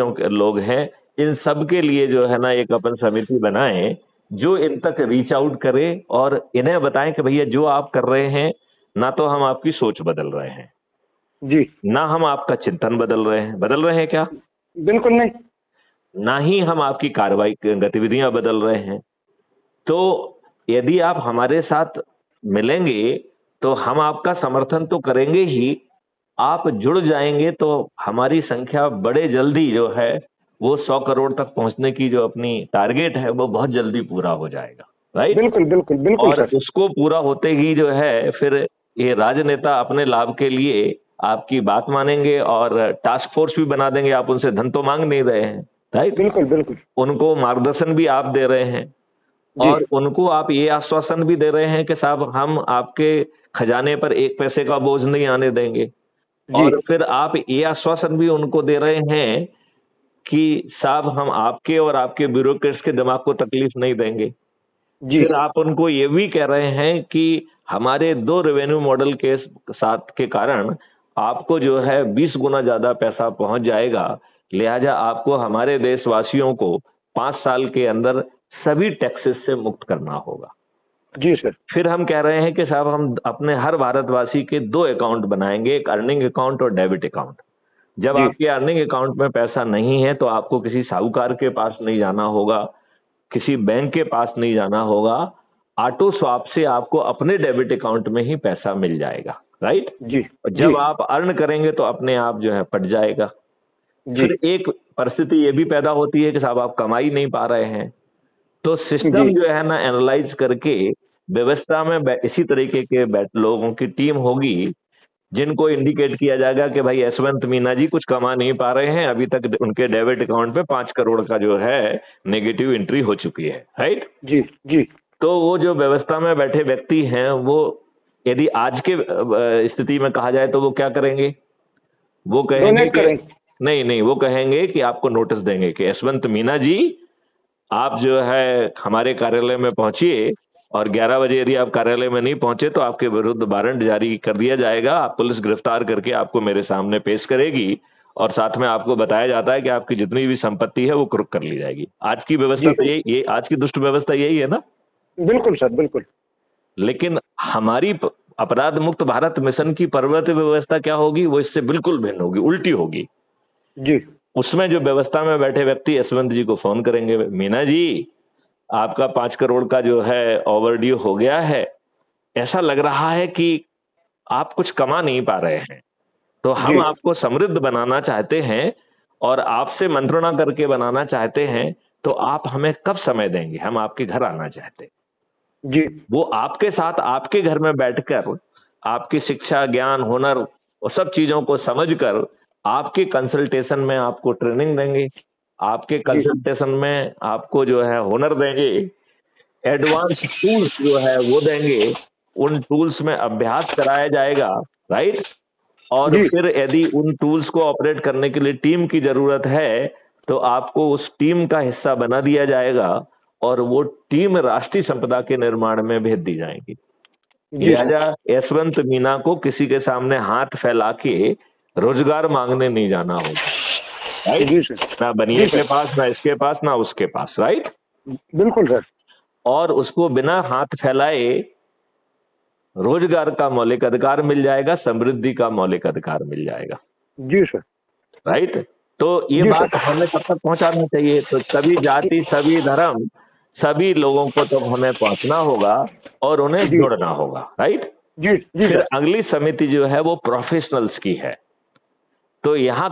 लोग हैं, इन सब के लिए जो है ना एक अपन समिति बनाएं जो इन तक रीच आउट करे और इन्हें बताएं कि भैया जो आप कर रहे हैं ना तो हम आपकी सोच बदल रहे हैं, जी, ना हम आपका चिंतन बदल रहे हैं क्या? बिल्कुल नहीं। ना ही हम आपकी कार्रवाई गतिविधियां बदल रहे हैं। तो यदि आप हमारे साथ मिलेंगे तो हम आपका समर्थन तो करेंगे ही, आप जुड़ जाएंगे तो हमारी संख्या बड़े जल्दी जो है वो 100 करोड़ तक पहुंचने की जो अपनी टारगेट है वो बहुत जल्दी पूरा हो जाएगा, राइट? बिल्कुल बिल्कुल बिल्कुल और सर। उसको पूरा होते ही जो है फिर ये राजनेता अपने लाभ के लिए आपकी बात मानेंगे और टास्क फोर्स भी बना देंगे। आप उनसे धन तो मांग नहीं रहे हैं, राइट? बिल्कुल बिल्कुल। उनको मार्गदर्शन भी आप दे रहे हैं जी और उनको आप ये आश्वासन भी दे रहे हैं कि साहब हम आपके खजाने पर एक पैसे का बोझ नहीं आने देंगे। जी और फिर आप ये आश्वासन भी उनको दे रहे हैं कि साहब हम आपके और आपके ब्यूरोक्रेट्स के दिमाग को तकलीफ नहीं देंगे। जी फिर आप उनको ये भी कह रहे हैं कि हमारे 2 रेवेन्यू मॉडल के साथ के कारण आपको जो है 20 गुना ज्यादा पैसा पहुंच जाएगा, लिहाजा आपको हमारे देशवासियों को 5 साल के अंदर सभी टैक्सेस से मुक्त करना होगा। जी सर। फिर हम कह रहे हैं कि साहब हम अपने हर भारतवासी के 2 अकाउंट बनाएंगे, एक अर्निंग अकाउंट और डेबिट अकाउंट। जब जी आपके अर्निंग अकाउंट में पैसा नहीं है तो आपको किसी साहूकार के पास नहीं जाना होगा, किसी बैंक के पास नहीं जाना होगा, ऑटो स्वैप से आपको अपने डेबिट अकाउंट में ही पैसा मिल जाएगा, राइट? जी और जी जब आप अर्न करेंगे तो अपने आप जो है पट जाएगा। जी फिर एक परिस्थिति ये भी पैदा होती है कि साहब आप कमाई नहीं पा रहे हैं, तो जी सिस्टम जो है ना एनालाइज करके व्यवस्था में इसी तरीके के लोगों की टीम होगी जिनको इंडिकेट किया जाएगा कि भाई यशवंत मीना जी कुछ कमा नहीं पा रहे हैं, अभी तक उनके डेबिट अकाउंट पे 5 करोड़ का जो है नेगेटिव एंट्री हो चुकी है, राइट? जी जी तो वो जो व्यवस्था में बैठे व्यक्ति हैं वो यदि आज के स्थिति में कहा जाए तो वो क्या करेंगे? वो कहेंगे डोनेट कि करें। नहीं नहीं, वो कहेंगे कि आपको नोटिस देंगे कि यशवंत मीना जी आप जो है हमारे कार्यालय में पहुंचिए और 11 बजे यदि आप कार्यालय में नहीं पहुंचे तो आपके विरुद्ध वारंट जारी कर दिया जाएगा, आप पुलिस गिरफ्तार करके आपको मेरे सामने पेश करेगी और साथ में आपको बताया जाता है कि आपकी जितनी भी संपत्ति है वो कुर्क कर ली जाएगी। आज की व्यवस्था जी तो ये आज की दुष्ट व्यवस्था यही है ना? बिल्कुल सर बिल्कुल। लेकिन हमारी अपराध मुक्त भारत मिशन की परवर्ती व्यवस्था क्या होगी? वो इससे बिल्कुल भिन्न होगी, उल्टी होगी। जी उसमें जो व्यवस्था में बैठे व्यक्ति यशवंत जी को फोन करेंगे, मीना जी आपका 5 करोड़ का जो है ओवरड्यू हो गया है, ऐसा लग रहा है कि आप कुछ कमा नहीं पा रहे हैं, तो हम जी आपको समृद्ध बनाना चाहते हैं और आपसे मंत्रणा करके बनाना चाहते हैं, तो आप हमें कब समय देंगे? हम आपके घर आना चाहते हैं। जी वो आपके साथ आपके घर में बैठकर आपकी शिक्षा, ज्ञान, हुनर और सब चीजों को समझकर आपके कंसल्टेशन में आपको ट्रेनिंग देंगे, आपके जी कंसल्टेशन में आपको जो है हुनर देंगे, एडवांस टूल्स जो है वो देंगे, उन टूल्स में अभ्यास कराया जाएगा, राइट? और जी फिर यदि उन टूल्स को ऑपरेट करने के लिए टीम की जरूरत है तो आपको उस टीम का हिस्सा बना दिया जाएगा और वो टीम राष्ट्रीय संपदा के निर्माण में भेज दी जाएगी। जी सर। लिहाजा यशवंत मीना को किसी के सामने हाथ फैला के रोजगार मांगने नहीं जाना होगा, राइट? जी सर। ना बनिए के पास, ना इसके पास, ना उसके पास, राइट? बिल्कुल सर। और उसको बिना हाथ फैलाए रोजगार का मौलिक अधिकार मिल जाएगा, समृद्धि का मौलिक अधिकार मिल जाएगा, जी सर। राइट? तो ये जी बात सर। हमें तब तक पहुंचाना चाहिए, तो सभी जाति, सभी धर्म, सभी लोगों को तब हमें पहुंचना होगा और उन्हें जी जोड़ना होगा, राइट? जी जी फिर सर। अगली समिति जो है वो प्रोफेशनल्स की है, तो यहाँ